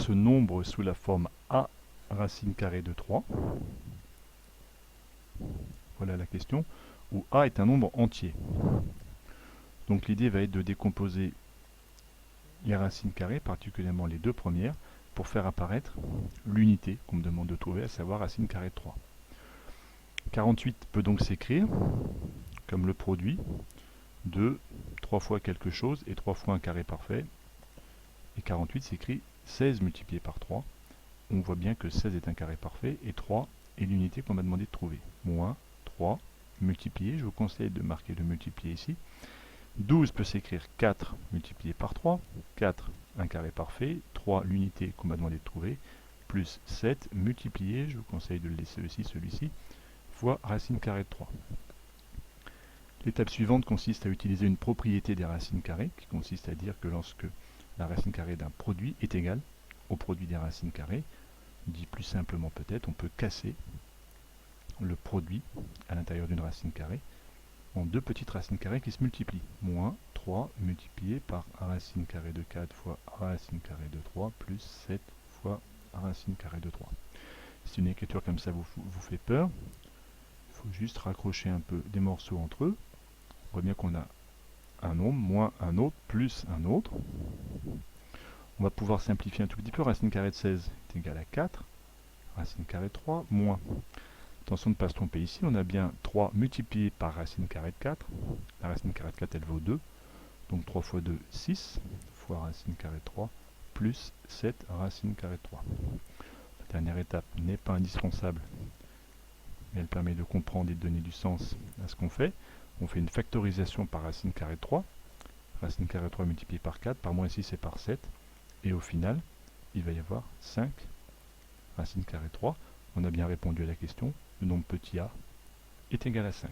ce nombre sous la forme a racine carrée de 3? Voilà la question. Où a est un nombre entier. Donc l'idée va être de décomposer les racines carrées, particulièrement les deux premières, pour faire apparaître l'unité qu'on me demande de trouver, à savoir racine carrée de 3. 48 peut donc s'écrire comme le produit de 3 fois quelque chose et 3 fois un carré parfait. Et 48 s'écrit 16 multiplié par 3. On voit bien que 16 est un carré parfait et 3 est l'unité qu'on m'a demandé de trouver. Moins 3 multiplié, je vous conseille de marquer le multiplié ici. 12 peut s'écrire 4 multiplié par 3. 4, un carré parfait. 3, l'unité qu'on m'a demandé de trouver. Plus 7 multiplié, je vous conseille de le laisser aussi celui-ci, fois racine carrée de 3. L'étape suivante consiste à utiliser une propriété des racines carrées, qui consiste à dire que lorsque la racine carrée d'un produit est égale au produit des racines carrées, dit plus simplement peut-être, on peut casser le produit à l'intérieur d'une racine carrée en deux petites racines carrées qui se multiplient. Moins 3 multiplié par racine carrée de 4 fois racine carrée de 3 plus 7 fois racine carrée de 3. Si une écriture comme ça vous fait peur, il faut juste raccrocher un peu des morceaux entre eux. On voit bien qu'on a un nombre, moins un autre, plus un autre. On va pouvoir simplifier un tout petit peu. Racine carrée de 16 est égale à 4. Racine carrée de 3, moins. Attention de ne pas se tromper ici, on a bien 3 multiplié par racine carrée de 4. La racine carrée de 4, elle vaut 2. Donc 3 fois 2, 6, fois racine carrée de 3, plus 7 racine carrée de 3. La dernière étape n'est pas indispensable, mais elle permet de comprendre et de donner du sens à ce qu'on fait. On fait une factorisation par racine carrée de 3. Racine carrée de 3 multiplié par 4, par moins 6 et par 7. Et au final, il va y avoir 5 racine carrée de 3. On a bien répondu à la question. Le nombre petit a est égal à 5.